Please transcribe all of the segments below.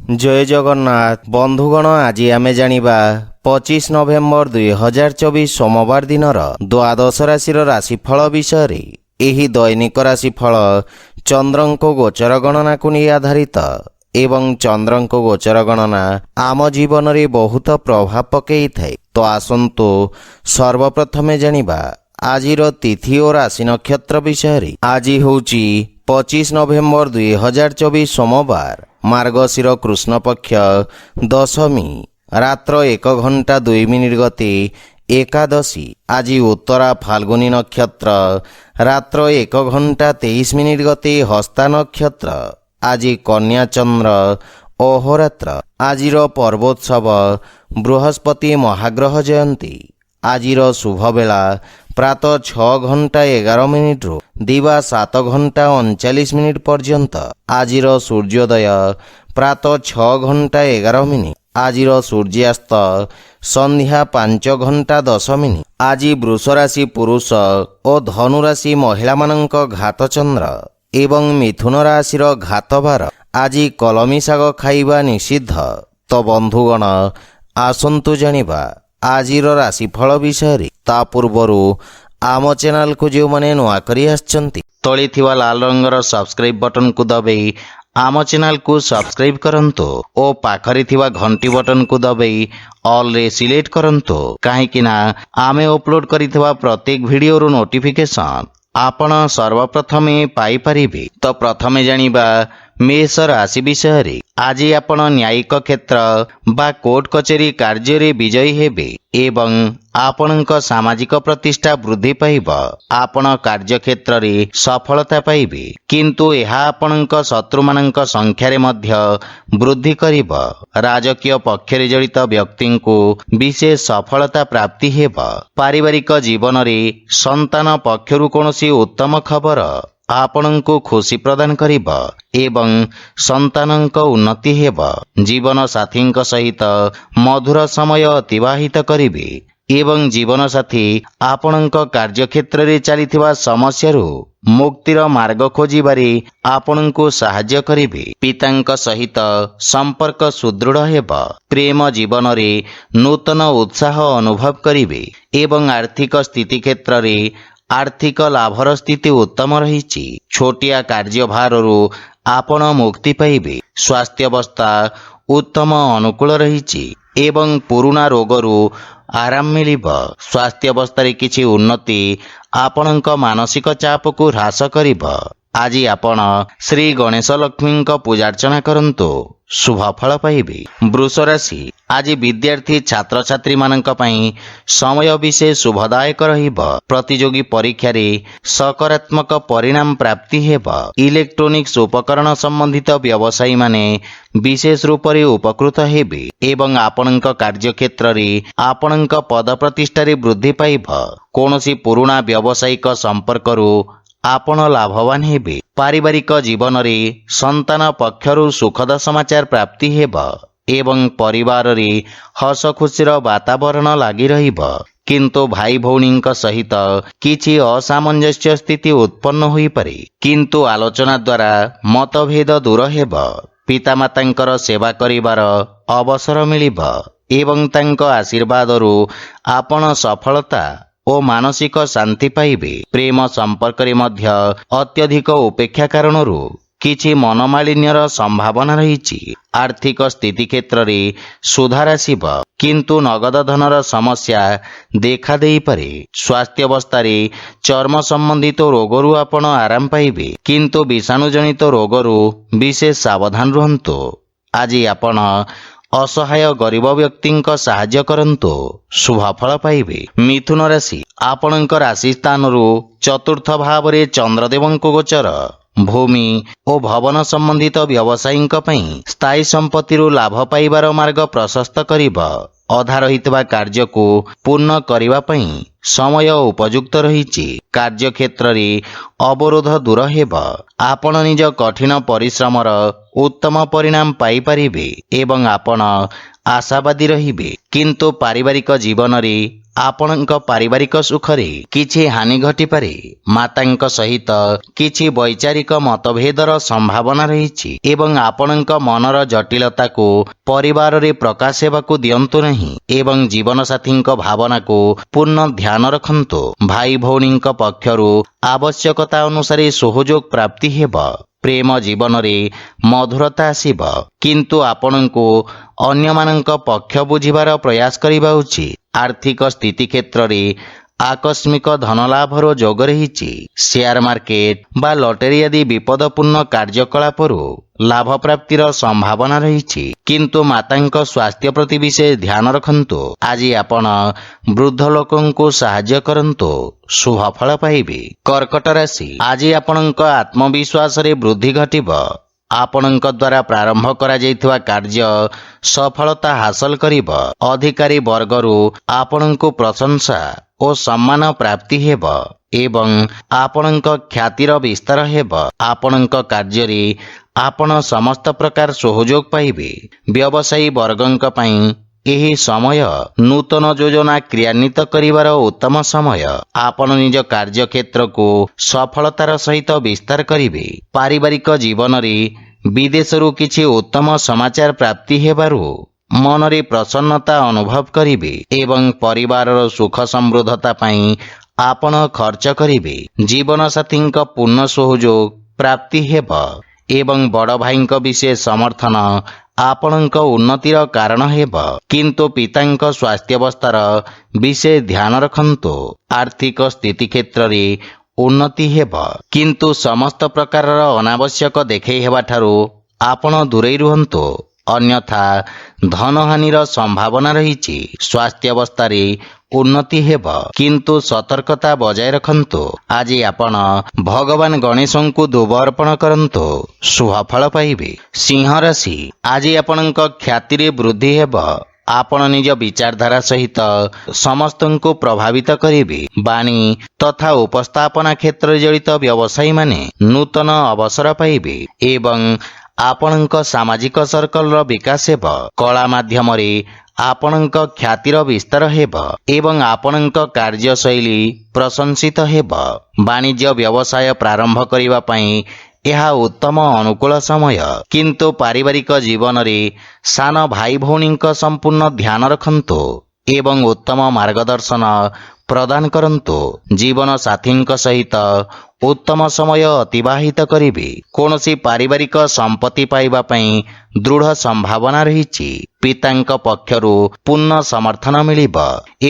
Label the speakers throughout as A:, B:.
A: जय जगन्नाथ बंधुगण आज आमे जानिबा 25 नवेम्बर 2024 सोमवार दिनर द्वादश राशिर राशिफल विषय रे। एही दैनिक राशिफल चंद्रंको गोचर गणना को नहीं आधारित एवं चंद्रंको गोचर गणना आम जीवन रे बहुत प्रभाव पकई थाए। तो आसंतु सर्वप्रथमे जानिबा आजिर तिथि और राशि नक्षत्र विषय रे। आज होउची 25 नवेम्बर 2024 सोमवार मार्गशीर कृष्ण पक्ष दशमी रात्र 1 घंटा 2 मिनिट गते एकादशी। आज उत्तरा फाल्गुनी नक्षत्र रात्र 1 घंटा 23 मिनिट गते हस्ता नक्षत्र। आज कन्या चंद्र अहोरात्र। आजिर पर्वोत्सव बृहस्पति महाग्रह जयंती। आजिर शुभ बेला प्रातः 6 घंटा 11 मिनिट रु दिवा 7 घंटा 39 मिनिट पर्यंत। आजिर सूर्योदय प्रातः 6 घंटा 11 मिनिट। आजिर सूर्यास्त संध्या 5 घंटा 10 मिनिट। आज वृष राशि पुरुष और धनु राशि महिला मानक घात चंद्र एवं मिथुन राशि घात बार। आज कलमी शाग खाइबा निषिद्ध। तो बंधुगण आसंतु जानिबा आजिर राशिफल विषय रे। ता पूर्वरु आम चैनल को जो माने नुआ करी आछंती तळे थिवा लाल रंगर सब्सक्राइब बटन को दबाई आम चैनल को सब्सक्राइब करंतो ओ पाखरे थिवा घंटी बटन को दबाई ऑल रे सिलेक्ट करंतो काहेकि ना आमे अपलोड करिथिवा प्रत्येक वीडियो रो नोटिफिकेशन आपण सर्वप्रथमे पाई परिबे। तो प्रथमे जानिबा मेष राशि विषय रे। आज आपण न्यायिक क्षेत्र बा कोर्ट कचेरी कार्य रे विजयी हेबे एवं आपणक सामाजिक प्रतिष्ठा वृद्धि पाइब। आपण कार्य क्षेत्र रे सफलता पाइबे किंतु एहा आपणक शत्रु मानक संख्या रे मध्य वृद्धि करिब। राजकीय पक्ष रे जड़ित व्यक्ति को विशेष सफलता प्राप्ति हेब। पारिवारिक जीवन रे संतान पक्षरु कोनोसी उत्तम खबर आपणको खुशी प्रदान करिब एवं संतानक उन्नति हेब। जीवन साथींक सहित मधुर समय अतिबाहित करिबे एवं जीवन साथी आपणक कार्यक्षेत्र रे चलिथिबा समस्यारु मुक्तिर मार्ग खोजिबारे आपणको सहाय्य करिबे। पितांक सहित संपर्क सुदृढ़ हेब। प्रेम जीवन रे नूतन उत्साह अनुभव करिबे एवं आर्थिक स्थिति क्षेत्र रे आर्थिक लाभर स्थिति उत्तम रही। छोटिया कार्यभारु आपण मुक्ति पाइबे। स्वास्थ्य अवस्था उत्तम अनुकूल रही एवं पुराना रोगरु आराम मिलिब। स्वास्थ्य अवस्था किछि उन्नति आपणक मानसिक चाप को ह्रास करिब। आज आपण श्री गणेश लक्ष्मी पूजा अर्चना करंतु शुभ फल पाइबे। वृष राशि आज विद्यार्थी छात्र छात्री मानक पई समय विशेष शुभदायक रहिब। प्रतियोगी परीक्षा रे सकारात्मक परिणाम प्राप्ति हेब। इलेक्ट्रोनिक्स उपकरण संबंधित व्यवसायी माने विशेष रूप रे उपकृत हेबे एवं आपणक कार्यक्षेत्र रे आपणक पद प्रतिष्ठा रे वृद्धि पाइब। कोनोसी पुराना व्यावसायिक संपर्करु आपण लाभवान हेबे। पारिवारिक जीवन रे संतान पक्षरु सुखद समाचार प्राप्ति हेब एवं परिवार रे हस खुशीर वातावरण लागि रहिब किंतु भाई भौणींक सहित किछि असामंजस्य स्थिति उत्पन्न होई पारे किंतु आलोचना द्वारा मतभेद दूर हेब। पितामातांकर सेवा करिवार अवसर मिलिब एवं तांक आशीर्वादरु आपण सफलता ओ मानसिक शांति पाइबे। प्रेम संपर्क रे मध्य अत्यधिक उपेक्षा कारणरु किछि मनमालिन्यर संभावना रही। आर्थिक स्थिति क्षेत्र रे सुधार आसिब किंतु नगद धनर समस्या देखा देई पारे। स्वास्थ्य अवस्था रे चर्म संबंधित रोगरु आपण आराम पाइबे किंतु विषाणु जनित रोगरु विशेष सावधान रहंतु। आज आपण असहाय गरीब व्यक्ति साहाय्य करंतु शुभ फल पाइबे। मिथुन राशि आपणक राशि स्थान रु चतुर्थ भाव रे चंद्रदेवंको गोचर भूमि और भवन संबंधित व्यवसायी स्थायी संपत्ति लाभ पाइबार मार्ग प्रशस्त करिब। अधा रहितबा कार्य को पूर्ण करिबा पई ସମୟ ଉପଯୁକ୍ତ ରହିଛି। କାର୍ଯ୍ୟକ୍ଷେତ୍ରରେ ଅବରୋଧ ଦୂର ହେବ। ଆପଣ ନିଜ କଠିନ ପରିଶ୍ରମର ଉତ୍ତମ ପରିଣାମ ପାଇପାରିବେ ଏବଂ ଆପଣ ଆଶାବାଦୀ ରହିବେ। କିନ୍ତୁ ପାରିବାରିକ ଜୀବନରେ ଆପଣଙ୍କ ପାରିବାରିକ ସୁଖରେ କିଛି ହାନି ଘଟିପାରେ। ମାତାଙ୍କ ସହିତ କିଛି ବୈଚାରିକ ମତଭେଦର ସମ୍ଭାବନା ରହିଛି ଏବଂ ଆପଣଙ୍କ ମନର ଜଟିଳତାକୁ ପରିବାରରେ ପ୍ରକାଶ ହେବାକୁ ଦିଅନ୍ତୁ ନାହିଁ ଏବଂ ଜୀବନସାଥୀଙ୍କ ଭାବନାକୁ ପୂର୍ଣ୍ଣ ଧ୍ୟାନ ରଖନ୍ତୁ। ଭାଇ ଭଉଣୀଙ୍କ ପକ୍ଷରୁ ଆବଶ୍ୟକତା ଅନୁସାରେ ସହଯୋଗ ପ୍ରାପ୍ତି ହେବ। ପ୍ରେମ ଜୀବନରେ ମଧୁରତା ଆସିବ, କିନ୍ତୁ ଆପଣଙ୍କୁ ଅନ୍ୟମାନଙ୍କ ପକ୍ଷ ବୁଝିବାର ପ୍ରୟାସ କରିବା ଉଚିତ। ଆର୍ଥିକ ସ୍ଥିତି କ୍ଷେତ୍ରରେ ଆକସ୍ମିକ ଧନଲାଭର ଯୋଗ ରହିଛି। ସେୟାର ମାର୍କେଟ ବା ଲଟେରୀ ଆଦି ବିପଦପୂର୍ଣ୍ଣ କାର୍ଯ୍ୟକଳାପରୁ ଲାଭ ପ୍ରାପ୍ତିର ସମ୍ଭାବନା ରହିଛି, କିନ୍ତୁ ମାତାଙ୍କ ସ୍ୱାସ୍ଥ୍ୟ ପ୍ରତି ବିଶେଷ ଧ୍ୟାନ ରଖନ୍ତୁ। ଆଜି ଆପଣ ବୃଦ୍ଧ ଲୋକଙ୍କୁ ସାହାଯ୍ୟ କରନ୍ତୁ, ଶୁଭ ଫଳ ପାଇବେ। କର୍କଟ ରାଶି, ଆଜି ଆପଣଙ୍କ ଆତ୍ମବିଶ୍ୱାସରେ ବୃଦ୍ଧି ଘଟିବ। ଆପଣଙ୍କ ଦ୍ୱାରା ପ୍ରାରମ୍ଭ କରାଯାଇଥିବା କାର୍ଯ୍ୟ ସଫଳତା ହାସଲ କରିବ। ଅଧିକାରୀ ବର୍ଗରୁ ଆପଣଙ୍କୁ ପ୍ରଶଂସା ଓ ସମ୍ମାନ ପ୍ରାପ୍ତି ହେବ ଏବଂ ଆପଣଙ୍କ ଖ୍ୟାତିର ବିସ୍ତାର ହେବ। ଆପଣଙ୍କ କାର୍ଯ୍ୟରେ ଆପଣ ସମସ୍ତ ପ୍ରକାର ସହଯୋଗ ପାଇବେ। ବ୍ୟବସାୟୀ ବର୍ଗଙ୍କ ପାଇଁ ଏହି ସମୟ ନୂତନ ଯୋଜନା କ୍ରିୟାନ୍ୱିତ କରିବାର ଉତ୍ତମ ସମୟ। ଆପଣ ନିଜ କାର୍ଯ୍ୟକ୍ଷେତ୍ରକୁ ସଫଳତାର ସହିତ ବିସ୍ତାର କରିବେ। ପାରିବାରିକ ଜୀବନରେ ବିଦେଶରୁ କିଛି ଉତ୍ତମ ସମାଚାର ପ୍ରାପ୍ତି ହେବାରୁ ମନରେ ପ୍ରସନ୍ନତା ଅନୁଭବ କରିବେ ଏବଂ ପରିବାରର ସୁଖ ସମୃଦ୍ଧତା ପାଇଁ ଆପଣ ଖର୍ଚ୍ଚ କରିବେ। ଜୀବନସାଥୀଙ୍କ ପୂର୍ଣ୍ଣ ସହଯୋଗ ପ୍ରାପ୍ତି ହେବ ଏବଂ ବଡ଼ ଭାଇଙ୍କ ବିଶେଷ ସମର୍ଥନ ଆପଣଙ୍କ ଉନ୍ନତିର କାରଣ ହେବ, କିନ୍ତୁ ପିତାଙ୍କ ସ୍ୱାସ୍ଥ୍ୟାବସ୍ଥାର ବିଶେଷ ଧ୍ୟାନ ରଖନ୍ତୁ। ଆର୍ଥିକ ସ୍ଥିତି କ୍ଷେତ୍ରରେ ଉନ୍ନତି ହେବ, କିନ୍ତୁ ସମସ୍ତ ପ୍ରକାରର ଅନାବଶ୍ୟକ ଦେଖେଇ ହେବାଠାରୁ ଆପଣ ଦୂରେଇ ରୁହନ୍ତୁ, ଅନ୍ୟଥା ଧନହାନିର ସମ୍ଭାବନା ରହିଛି। ସ୍ୱାସ୍ଥ୍ୟାବସ୍ଥାରେ ଉନ୍ନତି ହେବ, କିନ୍ତୁ ସତର୍କତା ବଜାୟ ରଖନ୍ତୁ। ଆଜି ଆପଣ ଭଗବାନ ଗଣେଶଙ୍କୁ ଦୁବ ଅର୍ପଣ କରନ୍ତୁ, ଶୁଭ ଫଳ ପାଇବେ। ସିଂହ ରାଶି, ଆଜି ଆପଣଙ୍କ ଖ୍ୟାତିରେ ବୃଦ୍ଧି ହେବ। ଆପଣ ନିଜ ବିଚାରଧାରା ସହିତ ସମସ୍ତଙ୍କୁ ପ୍ରଭାବିତ କରିବେ। ବାଣୀ ତଥା ଉପସ୍ଥାପନା କ୍ଷେତ୍ରରେ ଜଡ଼ିତ ବ୍ୟବସାୟୀମାନେ ନୂତନ ଅବସର ପାଇବେ ଏବଂ ଆପଣଙ୍କ ସାମାଜିକ ସର୍କଲର ବିକାଶ ହେବ। କଳା ମାଧ୍ୟମରେ ଆପଣଙ୍କ ଖ୍ୟାତିର ବିସ୍ତାର ହେବ ଏବଂ ଆପଣଙ୍କ କାର୍ଯ୍ୟଶୈଳୀ ପ୍ରଶଂସିତ ହେବ। ବାଣିଜ୍ୟ ବ୍ୟବସାୟ ପ୍ରାରମ୍ଭ କରିବା ପାଇଁ ଏହା ଉତ୍ତମ ଅନୁକୂଳ ସମୟ, କିନ୍ତୁ ପାରିବାରିକ ଜୀବନରେ ସାନ ଭାଇ ଭଉଣୀଙ୍କ ସମ୍ପୂର୍ଣ୍ଣ ଧ୍ୟାନ ରଖନ୍ତୁ ଏବଂ ଉତ୍ତମ ମାର୍ଗଦର୍ଶନ ପ୍ରଦାନ କରନ୍ତୁ। ଜୀବନ ସାଥୀଙ୍କ ସହିତ ଉତ୍ତମ ସମୟ ଅତିବାହିତ କରିବେ। କୌଣସି ପାରିବାରିକ ସମ୍ପତ୍ତି ପାଇବା ପାଇଁ ଦୃଢ଼ ସମ୍ଭାବନା ରହିଛି। ପିତାଙ୍କ ପକ୍ଷରୁ ପୂର୍ଣ୍ଣ ସମର୍ଥନ ମିଳିବ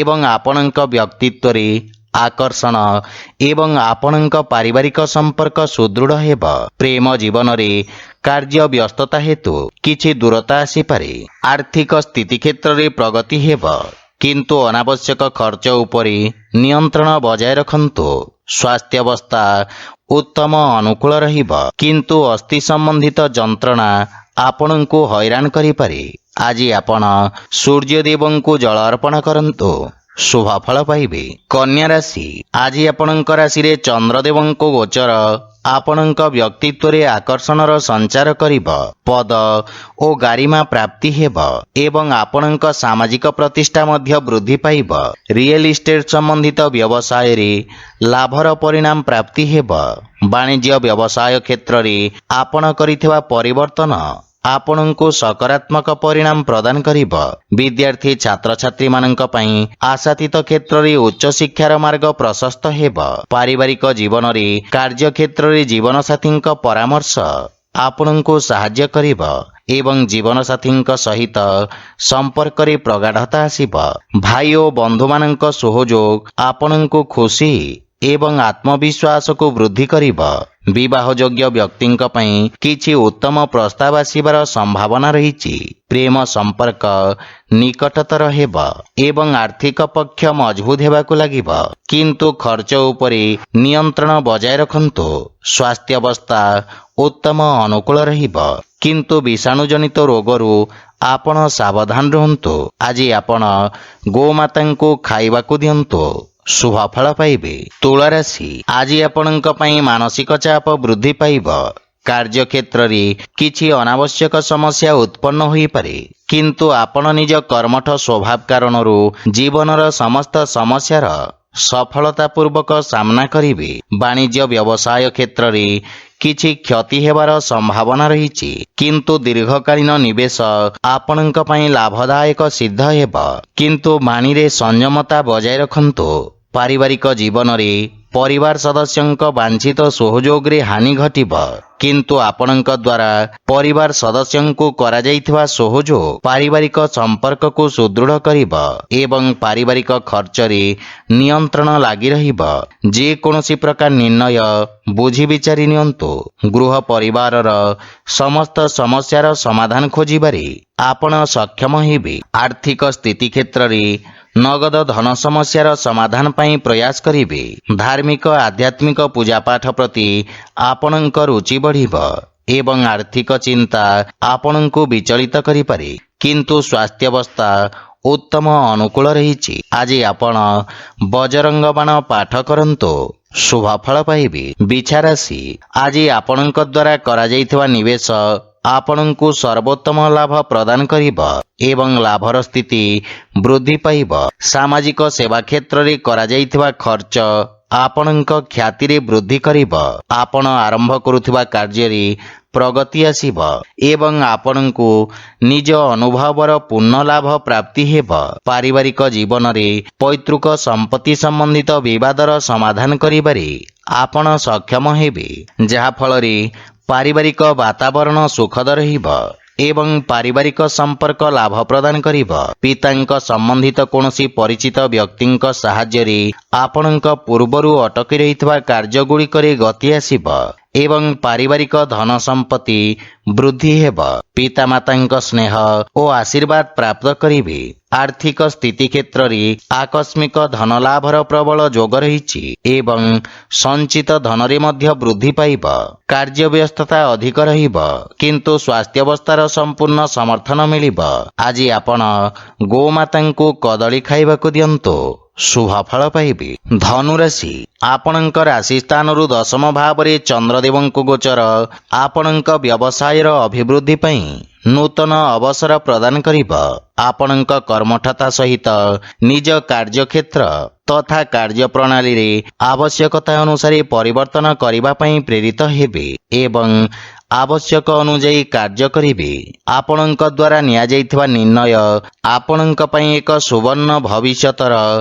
A: ଏବଂ ଆପଣଙ୍କ ବ୍ୟକ୍ତିତ୍ୱରେ ଆକର୍ଷଣ ଏବଂ ଆପଣଙ୍କ ପାରିବାରିକ ସମ୍ପର୍କ ସୁଦୃଢ଼ ହେବ। ପ୍ରେମ ଜୀବନରେ କାର୍ଯ୍ୟ ବ୍ୟସ୍ତତା ହେତୁ କିଛି ଦୂରତା ଆସିପାରେ। ଆର୍ଥିକ ସ୍ଥିତି କ୍ଷେତ୍ରରେ ପ୍ରଗତି ହେବ, କିନ୍ତୁ ଅନାବଶ୍ୟକ ଖର୍ଚ୍ଚ ଉପରେ ନିୟନ୍ତ୍ରଣ ବଜାୟ ରଖନ୍ତୁ। ସ୍ୱାସ୍ଥ୍ୟାବସ୍ଥା ଉତ୍ତମ ଅନୁକୂଳ ରହିବ, କିନ୍ତୁ ଅସ୍ଥି ସମ୍ବନ୍ଧିତ ଯନ୍ତ୍ରଣା ଆପଣଙ୍କୁ ହଇରାଣ କରିପାରେ। ଆଜି ଆପଣ ସୂର୍ଯ୍ୟଦେବଙ୍କୁ ଜଳ ଅର୍ପଣ କରନ୍ତୁ, ଶୁଭ ଫଳ ପାଇବେ। କନ୍ୟା ରାଶି, ଆଜି ଆପଣଙ୍କ ରାଶିରେ ଚନ୍ଦ୍ରଦେବଙ୍କ ଗୋଚର ଆପଣଙ୍କ ବ୍ୟକ୍ତିତ୍ୱରେ ଆକର୍ଷଣର ସଞ୍ଚାର କରିବ। ପଦ ଓ ଗାରିମା ପ୍ରାପ୍ତି ହେବ ଏବଂ ଆପଣଙ୍କ ସାମାଜିକ ପ୍ରତିଷ୍ଠା ମଧ୍ୟ ବୃଦ୍ଧି ପାଇବ। ରିଏଲ ଇଷ୍ଟେଟ ସମ୍ବନ୍ଧିତ ବ୍ୟବସାୟରେ ଲାଭର ପରିଣାମ ପ୍ରାପ୍ତି ହେବ। ବାଣିଜ୍ୟ ବ୍ୟବସାୟ କ୍ଷେତ୍ରରେ ଆପଣ କରିଥିବା ପରିବର୍ତ୍ତନ ଆପଣଙ୍କୁ ସକାରାତ୍ମକ ପରିଣାମ ପ୍ରଦାନ କରିବ। ବିଦ୍ୟାର୍ଥୀ ଛାତ୍ରଛାତ୍ରୀମାନଙ୍କ ପାଇଁ ଆଶାତୀତ କ୍ଷେତ୍ରରେ ଉଚ୍ଚଶିକ୍ଷାର ମାର୍ଗ ପ୍ରଶସ୍ତ ହେବ। ପାରିବାରିକ ଜୀବନରେ କାର୍ଯ୍ୟକ୍ଷେତ୍ରରେ ଜୀବନସାଥୀଙ୍କ ପରାମର୍ଶ ଆପଣଙ୍କୁ ସାହାଯ୍ୟ କରିବ ଏବଂ ଜୀବନସାଥୀଙ୍କ ସହିତ ସମ୍ପର୍କରେ ପ୍ରଗାଢ଼ତା ଆସିବ। ଭାଇ ଓ ବନ୍ଧୁମାନଙ୍କ ସହଯୋଗ ଆପଣଙ୍କୁ ଖୁସି ଏବଂ ଆତ୍ମବିଶ୍ୱାସକୁ ବୃଦ୍ଧି କରିବ। ବିବାହଯୋଗ୍ୟ ବ୍ୟକ୍ତିଙ୍କ ପାଇଁ କିଛି ଉତ୍ତମ ପ୍ରସ୍ତାବ ଆସିବାର ସମ୍ଭାବନା ରହିଛି। ପ୍ରେମ ସମ୍ପର୍କ ନିକଟତର ହେବ ଏବଂ ଆର୍ଥିକ ପକ୍ଷ ମଜବୁତ ହେବାକୁ ଲାଗିବ, କିନ୍ତୁ ଖର୍ଚ୍ଚ ଉପରେ ନିୟନ୍ତ୍ରଣ ବଜାୟ ରଖନ୍ତୁ। ସ୍ୱାସ୍ଥ୍ୟାବସ୍ଥା ଉତ୍ତମ ଅନୁକୂଳ ରହିବ, କିନ୍ତୁ ବିଷାଣୁଜନିତ ରୋଗରୁ ଆପଣ ସାବଧାନ ରୁହନ୍ତୁ। ଆଜି ଆପଣ ଗୋମାତାଙ୍କୁ ଖାଇବାକୁ ଦିଅନ୍ତୁ, ଶୁଭଫଳ ପାଇବେ। ତୁଳା ରାଶି ଆଜି ଆପଣଙ୍କ ପାଇଁ ମାନସିକ ଚାପ ବୃଦ୍ଧି ପାଇବ। କାର୍ଯ୍ୟକ୍ଷେତ୍ରରେ କିଛି ଅନାବଶ୍ୟକ ସମସ୍ୟା ଉତ୍ପନ୍ନ ହୋଇପାରେ, କିନ୍ତୁ ଆପଣ ନିଜ କର୍ମଠ ସ୍ୱଭାବ କାରଣରୁ ଜୀବନର ସମସ୍ତ ସମସ୍ୟାର ସଫଳତାପୂର୍ବକ ସାମ୍ନା କରିବେ। ବାଣିଜ୍ୟ ବ୍ୟବସାୟ କ୍ଷେତ୍ରରେ କିଛି କ୍ଷତି ହେବାର ସମ୍ଭାବନା ରହିଛି, କିନ୍ତୁ ଦୀର୍ଘକାଳୀନ ନିବେଶ ଆପଣଙ୍କ ପାଇଁ ଲାଭଦାୟକ ସିଦ୍ଧ ହେବ। କିନ୍ତୁ ବାଣୀରେ ସଂଯମତା ବଜାୟ ରଖନ୍ତୁ। ପାରିବାରିକ ଜୀବନରେ ପରିବାର ସଦସ୍ୟଙ୍କ ବାଞ୍ଛିତ ସହଯୋଗରେ ହାନି ଘଟିବ, କିନ୍ତୁ ଆପଣଙ୍କ ଦ୍ୱାରା ପରିବାର ସଦସ୍ୟଙ୍କୁ କରାଯାଇଥିବା ସହଯୋଗ ପାରିବାରିକ ସମ୍ପର୍କକୁ ସୁଦୃଢ଼ କରିବ ଏବଂ ପାରିବାରିକ ଖର୍ଚ୍ଚରେ ନିୟନ୍ତ୍ରଣ ଲାଗି ରହିବ। ଯେକୌଣସି ପ୍ରକାର ନିର୍ଣ୍ଣୟ ବୁଝି ବିଚାରି ନିଅନ୍ତୁ। ଗୃହ ପରିବାରର ସମସ୍ତ ସମସ୍ୟାର ସମାଧାନ ଖୋଜିବାରେ ଆପଣ ସକ୍ଷମ ହେବେ। ଆର୍ଥିକ ସ୍ଥିତି କ୍ଷେତ୍ରରେ ନଗଦ ଧନ ସମସ୍ୟାର ସମାଧାନ ପାଇଁ ପ୍ରୟାସ କରିବେ। ଧାର୍ମିକ ଆଧ୍ୟାତ୍ମିକ ପୂଜାପାଠ ପ୍ରତି ଆପଣଙ୍କ ରୁଚି ବଢ଼ିବ ଏବଂ ଆର୍ଥିକ ଚିନ୍ତା ଆପଣଙ୍କୁ ବିଚଳିତ କରିପାରେ, କିନ୍ତୁ ସ୍ୱାସ୍ଥ୍ୟାବସ୍ଥା ଉତ୍ତମ ଅନୁକୂଳ ରହିଛି। ଆଜି ଆପଣ ବଜରଙ୍ଗ ବାଣ ପାଠ କରନ୍ତୁ। ଶୁଭଫଳ ପାଇବେ। ବିଛା ରାଶି ଆଜି ଆପଣଙ୍କ ଦ୍ୱାରା କରାଯାଇଥିବା ନିବେଶ ଆପଣଙ୍କୁ ସର୍ବୋତ୍ତମ ଲାଭ ପ୍ରଦାନ କରିବ ଏବଂ ଲାଭର ସ୍ଥିତି ବୃଦ୍ଧି ପାଇବ। ସାମାଜିକ ସେବା କ୍ଷେତ୍ରରେ କରାଯାଇଥିବା ଖର୍ଚ୍ଚ ଆପଣଙ୍କ ଖ୍ୟାତିରେ ବୃଦ୍ଧି କରିବ। ଆପଣ ଆରମ୍ଭ କରୁଥିବା କାର୍ଯ୍ୟରେ ପ୍ରଗତି ଆସିବ ଏବଂ ଆପଣଙ୍କୁ ନିଜ ଅନୁଭବର ପୂର୍ଣ୍ଣ ଲାଭ ପ୍ରାପ୍ତି ହେବ। ପାରିବାରିକ ଜୀବନରେ ପୈତୃକ ସମ୍ପତ୍ତି ସମ୍ବନ୍ଧିତ ବିବାଦର ସମାଧାନ କରିବାରେ ଆପଣ ସକ୍ଷମ ହେବେ, ଯାହାଫଳରେ ପାରିବାରିକ ବାତାବରଣ ସୁଖଦ ରହିବ ଏବଂ ପାରିବାରିକ ସମ୍ପର୍କ ଲାଭ ପ୍ରଦାନ କରିବ। ପିତାଙ୍କ ସମ୍ବନ୍ଧିତ କୌଣସି ପରିଚିତ ବ୍ୟକ୍ତିଙ୍କ ସାହାଯ୍ୟରେ ଆପଣଙ୍କ ପୂର୍ବରୁ ଅଟକି ରହିଥିବା କାର୍ଯ୍ୟଗୁଡ଼ିକରେ ଗତି ଆସିବ ଏବଂ ପାରିବାରିକ ଧନ ସମ୍ପତ୍ତି ବୃଦ୍ଧି ହେବ। ପିତାମାତାଙ୍କ ସ୍ନେହ ଓ ଆଶୀର୍ବାଦ ପ୍ରାପ୍ତ କରିବେ। ଆର୍ଥିକ ସ୍ଥିତି କ୍ଷେତ୍ରରେ ଆକସ୍ମିକ ଧନ ଲାଭର ପ୍ରବଳ ଯୋଗ ରହିଛି ଏବଂ ସଞ୍ଚିତ ଧନରେ ମଧ୍ୟ ବୃଦ୍ଧି ପାଇବ। କାର୍ଯ୍ୟବ୍ୟସ୍ତତା ଅଧିକ ରହିବ, କିନ୍ତୁ ସ୍ୱାସ୍ଥ୍ୟାବସ୍ଥାର ସମ୍ପୂର୍ଣ୍ଣ ସମର୍ଥନ ମିଳିବ। ଆଜି ଆପଣ ଗୋମାତାଙ୍କୁ କଦଳୀ ଖାଇବାକୁ ଦିଅନ୍ତୁ। ଶୁଭଫଳ ପାଇବେ। ଧନୁରାଶି ଆପଣଙ୍କ ରାଶି ସ୍ଥାନରୁ ଦଶମ ଭାବରେ ଚନ୍ଦ୍ରଦେବଙ୍କୁ ଗୋଚର ଆପଣଙ୍କ ବ୍ୟବସାୟର ଅଭିବୃଦ୍ଧି ପାଇଁ ନୂତନ ଅବସର ପ୍ରଦାନ କରିବ। ଆପଣଙ୍କ କର୍ମଠତା ସହିତ ନିଜ କାର୍ଯ୍ୟକ୍ଷେତ୍ର ତଥା କାର୍ଯ୍ୟପ୍ରଣାଳୀରେ ଆବଶ୍ୟକତା ଅନୁସାରେ ପରିବର୍ତ୍ତନ କରିବା ପାଇଁ ପ୍ରେରିତ ହେବେ ଏବଂ ଆବଶ୍ୟକ ଅନୁଯାୟୀ କାର୍ଯ୍ୟ କରିବେ। ଆପଣଙ୍କ ଦ୍ୱାରା ନିଆଯାଇଥିବା ନିର୍ଣ୍ଣୟ ଆପଣଙ୍କ ପାଇଁ ଏକ ସୁବର୍ଣ୍ଣ ଭବିଷ୍ୟତର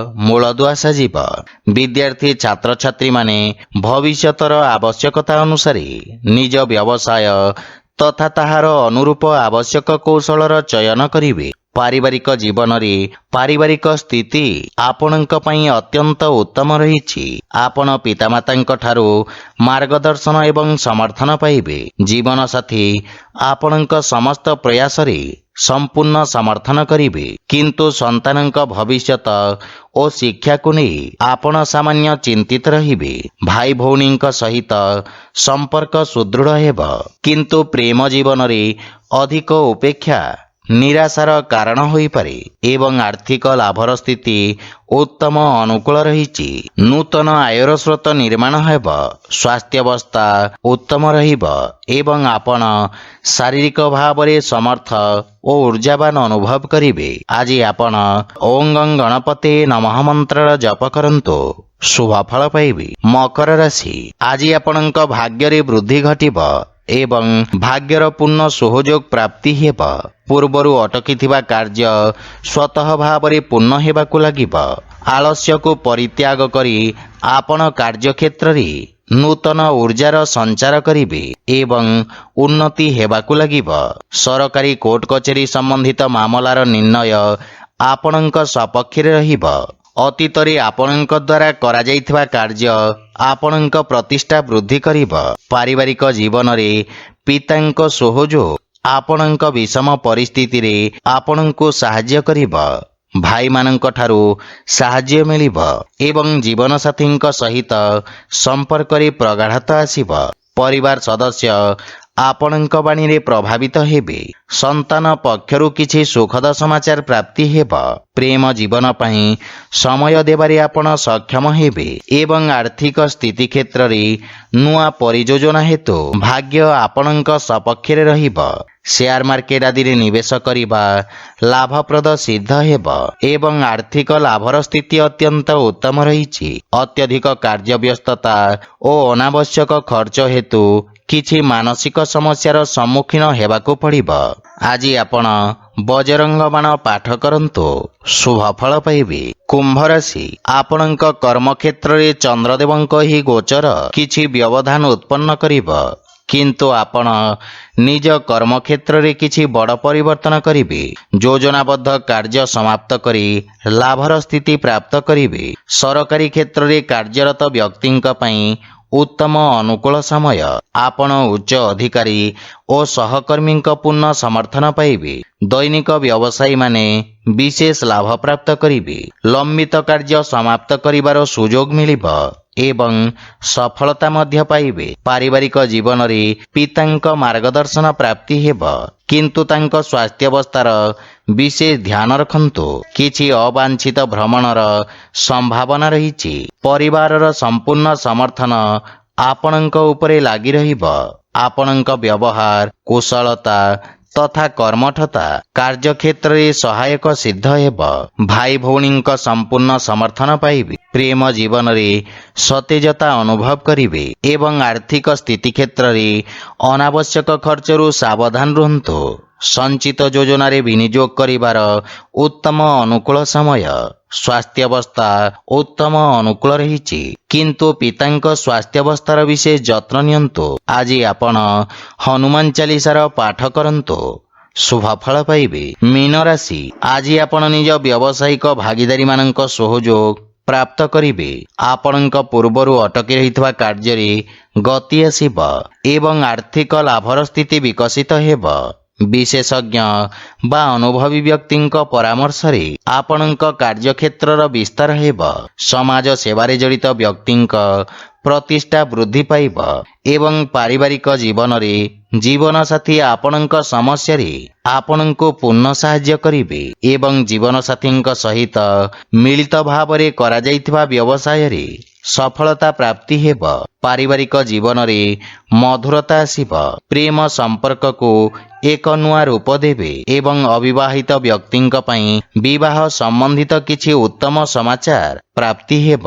A: ମୂଳଦୁଆ ସାଜିବ। ବିଦ୍ୟାର୍ଥୀ ଛାତ୍ରଛାତ୍ରୀମାନେ ଭବିଷ୍ୟତର ଆବଶ୍ୟକତା ଅନୁସାରେ ନିଜ ବ୍ୟବସାୟ ତଥା ତାହାର ଅନୁରୂପ ଆବଶ୍ୟକ କୌଶଳର ଚୟନ କରିବେ। ପାରିବାରିକ ଜୀବନରେ ପାରିବାରିକ ସ୍ଥିତି ଆପଣଙ୍କ ପାଇଁ ଅତ୍ୟନ୍ତ ଉତ୍ତମ ରହିଛି। ଆପଣ ପିତାମାତାଙ୍କ ଠାରୁ ମାର୍ଗଦର୍ଶନ ଏବଂ ସମର୍ଥନ ପାଇବେ। ଜୀବନସାଥୀ ଆପଣଙ୍କ ସମସ୍ତ ପ୍ରୟାସରେ ସମ୍ପୂର୍ଣ୍ଣ ସମର୍ଥନ କରିବେ, କିନ୍ତୁ ସନ୍ତାନଙ୍କ ଭବିଷ୍ୟତ ଓ ଶିକ୍ଷାକୁ ନେଇ ଆପଣ ସାମାନ୍ୟ ଚିନ୍ତିତ ରହିବେ। ଭାଇ ଭଉଣୀଙ୍କ ସହିତ ସମ୍ପର୍କ ସୁଦୃଢ଼ ହେବ, କିନ୍ତୁ ପ୍ରେମ ଜୀବନରେ ଅଧିକ ଉପେକ୍ଷା ନିରାଶାର କାରଣ ହୋଇପାରେ ଏବଂ ଆର୍ଥିକ ଲାଭର ସ୍ଥିତି ଉତ୍ତମ ଅନୁକୂଳ ରହିଛି। ନୂତନ ଆୟର ସ୍ରୋତ ନିର୍ମାଣ ହେବ। ସ୍ୱାସ୍ଥ୍ୟାବସ୍ଥା ଉତ୍ତମ ରହିବ ଏବଂ ଆପଣ ଶାରୀରିକ ଭାବରେ ସମର୍ଥ ଓ ଉର୍ଜାବାନ ଅନୁଭବ କରିବେ। ଆଜି ଆପଣ ଓଁ ଗଂ ଗଣପତେ ନମଃ ମନ୍ତ୍ରର ଜପ କରନ୍ତୁ। ଶୁଭଫଳ ପାଇବେ। ମକର ରାଶି ଆଜି ଆପଣଙ୍କ ଭାଗ୍ୟରେ ବୃଦ୍ଧି ଘଟିବ ଏବଂ ଭାଗ୍ୟର ପୂର୍ଣ୍ଣ ସହଯୋଗ ପ୍ରାପ୍ତି ହେବ। ପୂର୍ବରୁ ଅଟକିଥିବା କାର୍ଯ୍ୟ ସ୍ୱତଃ ଭାବରେ ପୂର୍ଣ୍ଣ ହେବାକୁ ଲାଗିବ। ଆଳସ୍ୟକୁ ପରିତ୍ୟାଗ କରି ଆପଣ କାର୍ଯ୍ୟକ୍ଷେତ୍ରରେ ନୂତନ ଉର୍ଜାର ସଞ୍ଚାର କରିବେ ଏବଂ ଉନ୍ନତି ହେବାକୁ ଲାଗିବ। ସରକାରୀ କୋର୍ଟ କଚେରୀ ସମ୍ବନ୍ଧିତ ମାମଲାର ନିର୍ଣ୍ଣୟ ଆପଣଙ୍କ ସପକ୍ଷରେ ରହିବ। ଅତୀତରେ ଆପଣଙ୍କ ଦ୍ୱାରା କରାଯାଇଥିବା କାର୍ଯ୍ୟ ଆପଣଙ୍କ ପ୍ରତିଷ୍ଠା ବୃଦ୍ଧି କରିବ। ପାରିବାରିକ ଜୀବନରେ ପିତାଙ୍କ ସହଯୋଗ ଆପଣଙ୍କ ବିଷମ ପରିସ୍ଥିତିରେ ଆପଣଙ୍କୁ ସାହାଯ୍ୟ କରିବ। ଭାଇମାନଙ୍କ ଠାରୁ ସାହାଯ୍ୟ ମିଳିବ ଏବଂ ଜୀବନସାଥୀଙ୍କ ସହିତ ସମ୍ପର୍କରେ ପ୍ରଗାଢ଼ତା ଆସିବ। ପରିବାର ସଦସ୍ୟ ଆପଣଙ୍କ ବାଣୀରେ ପ୍ରଭାବିତ ହେବେ। ସନ୍ତାନ ପକ୍ଷରୁ କିଛି ସୁଖଦ ସମାଚାର ପ୍ରାପ୍ତି ହେବ। ପ୍ରେମ ଜୀବନ ପାଇଁ ସମୟ ଦେବାରେ ଆପଣ ସକ୍ଷମ ହେବେ ଏବଂ ଆର୍ଥିକ ସ୍ଥିତି କ୍ଷେତ୍ରରେ ନୂଆ ପରିଯୋଜନା ହେତୁ ଭାଗ୍ୟ ଆପଣଙ୍କ ସପକ୍ଷରେ ରହିବ। ସେୟାର ମାର୍କେଟ ଆଦିରେ ନିବେଶ କରିବା ଲାଭପ୍ରଦ ସିଦ୍ଧ ହେବ ଏବଂ ଆର୍ଥିକ ଲାଭର ସ୍ଥିତି ଅତ୍ୟନ୍ତ ଉତ୍ତମ ରହିଛି। ଅତ୍ୟଧିକ କାର୍ଯ୍ୟବ୍ୟସ୍ତତା ଓ ଅନାବଶ୍ୟକ ଖର୍ଚ୍ଚ ହେତୁ କିଛି ମାନସିକ ସମସ୍ୟାର ସମ୍ମୁଖୀନ ହେବାକୁ ପଡ଼ିବ। ଆଜି ଆପଣ ବଜରଙ୍ଗ ବାଣ ପାଠ କରନ୍ତୁ, ଶୁଭ ଫଳ ପାଇବେ। କୁମ୍ଭ ରାଶି, ଆପଣଙ୍କ କର୍ମକ୍ଷେତ୍ରରେ ଚନ୍ଦ୍ରଦେବଙ୍କ ଏହି ଗୋଚର କିଛି ବ୍ୟବଧାନ ଉତ୍ପନ୍ନ କରିବ, କିନ୍ତୁ ଆପଣ ନିଜ କର୍ମକ୍ଷେତ୍ରରେ କିଛି ବଡ଼ ପରିବର୍ତ୍ତନ କରିବେ। ଯୋଜନାବଦ୍ଧ କାର୍ଯ୍ୟ ସମାପ୍ତ କରି ଲାଭର ସ୍ଥିତି ପ୍ରାପ୍ତ କରିବେ। ସରକାରୀ କ୍ଷେତ୍ରରେ କାର୍ଯ୍ୟରତ ବ୍ୟକ୍ତିଙ୍କ ପାଇଁ ଉତ୍ତମ ଅନୁକୂଳ ସମୟ। ଆପଣ ଉଚ୍ଚ ଅଧିକାରୀ ଓ ସହକର୍ମୀଙ୍କ ପୂର୍ଣ୍ଣ ସମର୍ଥନ ପାଇବେ। ଦୈନିକ ବ୍ୟବସାୟୀମାନେ ବିଶେଷ ଲାଭ ପ୍ରାପ୍ତ କରିବେ। ଲମ୍ବିତ କାର୍ଯ୍ୟ ସମାପ୍ତ କରିବାର ସୁଯୋଗ ମିଳିବ ଏବଂ ସଫଳତା ମଧ୍ୟ ପାଇବେ। ପାରିବାରିକ ଜୀବନରେ ପିତାଙ୍କ ମାର୍ଗଦର୍ଶନ ପ୍ରାପ୍ତି ହେବ, କିନ୍ତୁ ତାଙ୍କ ସ୍ୱାସ୍ଥ୍ୟାବସ୍ଥାର ବିଶେଷ ଧ୍ୟାନ ରଖନ୍ତୁ। କିଛି ଅବାଞ୍ଛିତ ଭ୍ରମଣର ସମ୍ଭାବନା ରହିଛି। ପରିବାରର ସମ୍ପୂର୍ଣ୍ଣ ସମର୍ଥନ ଆପଣଙ୍କ ଉପରେ ଲାଗି ରହିବ। ଆପଣଙ୍କ ବ୍ୟବହାର, କୁଶଳତା ତଥା କର୍ମଠତା କାର୍ଯ୍ୟକ୍ଷେତ୍ରରେ ସହାୟକ ସିଦ୍ଧ ହେବ। ଭାଇ ଭଉଣୀଙ୍କ ସମ୍ପୂର୍ଣ୍ଣ ସମର୍ଥନ ପାଇବେ। ପ୍ରେମ ଜୀବନରେ ସତେଜତା ଅନୁଭବ କରିବେ ଏବଂ ଆର୍ଥିକ ସ୍ଥିତି କ୍ଷେତ୍ରରେ ଅନାବଶ୍ୟକ ଖର୍ଚ୍ଚରୁ ସାବଧାନ ରୁହନ୍ତୁ। ସଞ୍ଚିତ ଯୋଜନାରେ ବିନିଯୋଗ କରିବାର ଉତ୍ତମ ଅନୁକୂଳ ସମୟ। ସ୍ୱାସ୍ଥ୍ୟାବସ୍ଥା ଉତ୍ତମ ଅନୁକୂଳ ରହିଛି, କିନ୍ତୁ ପିତାଙ୍କ ସ୍ୱାସ୍ଥ୍ୟାବସ୍ଥାର ବିଶେଷ ଯତ୍ନ ନିଅନ୍ତୁ। ଆଜି ଆପଣ ହନୁମାନ ଚାଳିଶାର ପାଠ କରନ୍ତୁ, ଶୁଭ ଫଳ ପାଇବେ। ମୀନ ରାଶି, ଆଜି ଆପଣ ନିଜ ବ୍ୟବସାୟିକ ଭାଗିଦାରୀମାନଙ୍କ ସହଯୋଗ ପ୍ରାପ୍ତ କରିବେ। ଆପଣଙ୍କ ପୂର୍ବରୁ ଅଟକି ରହିଥିବା କାର୍ଯ୍ୟରେ ଗତି ଆସିବ ଏବଂ ଆର୍ଥିକ ଲାଭର ସ୍ଥିତି ବିକଶିତ ହେବ। ବିଶେଷଜ୍ଞ ବା ଅନୁଭବୀ ବ୍ୟକ୍ତିଙ୍କ ପରାମର୍ଶରେ ଆପଣଙ୍କ କାର୍ଯ୍ୟକ୍ଷେତ୍ରର ବିସ୍ତାର ହେବ। ସମାଜ ସେବାରେ ଜଡ଼ିତ ବ୍ୟକ୍ତିଙ୍କ ପ୍ରତିଷ୍ଠା ବୃଦ୍ଧି ପାଇବ ଏବଂ ପାରିବାରିକ ଜୀବନରେ ଜୀବନସାଥୀ ଆପଣଙ୍କ ସମସ୍ୟାରେ ଆପଣଙ୍କୁ ପୂର୍ଣ୍ଣ ସାହାଯ୍ୟ କରିବେ ଏବଂ ଜୀବନସାଥୀଙ୍କ ସହିତ ମିଳିତ ଭାବରେ କରାଯାଇଥିବା ବ୍ୟବସାୟରେ ସଫଳତା ପ୍ରାପ୍ତି ହେବ। ପାରିବାରିକ ଜୀବନରେ ମଧୁରତା ଆସିବ। ପ୍ରେମ ସମ୍ପର୍କକୁ ଏକ ନୂଆ ରୂପ ଦେବେ ଏବଂ ଅବିବାହିତ ବ୍ୟକ୍ତିଙ୍କ ପାଇଁ ବିବାହ ସମ୍ବନ୍ଧିତ କିଛି ଉତ୍ତମ ସମାଚାର ପ୍ରାପ୍ତି ହେବ,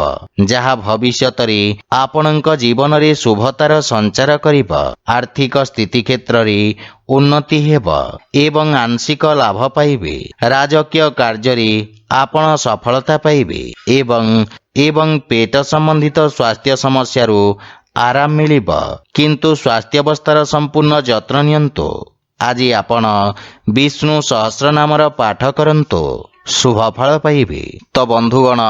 A: ଯାହା ଭବିଷ୍ୟତରେ ଆପଣଙ୍କ ଜୀବନରେ ଶୁଭତାର ସଞ୍ଚାର କରିବ। ଆର୍ଥିକ ସ୍ଥିତି କ୍ଷେତ୍ରରେ ଉନ୍ନତି ହେବ ଏବଂ ଆଂଶିକ ଲାଭ ପାଇବେ। ରାଜକୀୟ କାର୍ଯ୍ୟରେ ଆପଣ ସଫଳତା ପାଇବେ ଏବଂ ପେଟ ସମ୍ବନ୍ଧିତ ସ୍ୱାସ୍ଥ୍ୟ ସମସ୍ୟାରୁ ଆରାମ ମିଳିବ, କିନ୍ତୁ ସ୍ୱାସ୍ଥ୍ୟାବସ୍ଥାର ସମ୍ପୂର୍ଣ୍ଣ ଯତ୍ନ ନିଅନ୍ତୁ। ଆଜି ଆପଣ ବିଷ୍ଣୁ ସହସ୍ରନାମର ପାଠ କରନ୍ତୁ, ଶୁଭ ଫଳ ପାଇବେ। ତ ବନ୍ଧୁଗଣ,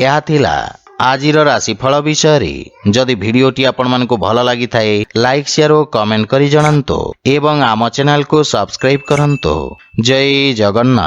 A: ଏହା ଥିଲା ଆଜିର ରାଶିଫଳ ବିଷୟରେ। ଯଦି ଭିଡ଼ିଓଟି ଆପଣମାନଙ୍କୁ ଭଲ ଲାଗିଥାଏ, ଲାଇକ୍, ସେୟାର ଓ କମେଣ୍ଟ କରି ଜଣାନ୍ତୁ ଏବଂ ଆମ ଚ୍ୟାନେଲକୁ ସବସ୍କ୍ରାଇବ୍ କରନ୍ତୁ। ଜୟ ଜଗନ୍ନାଥ।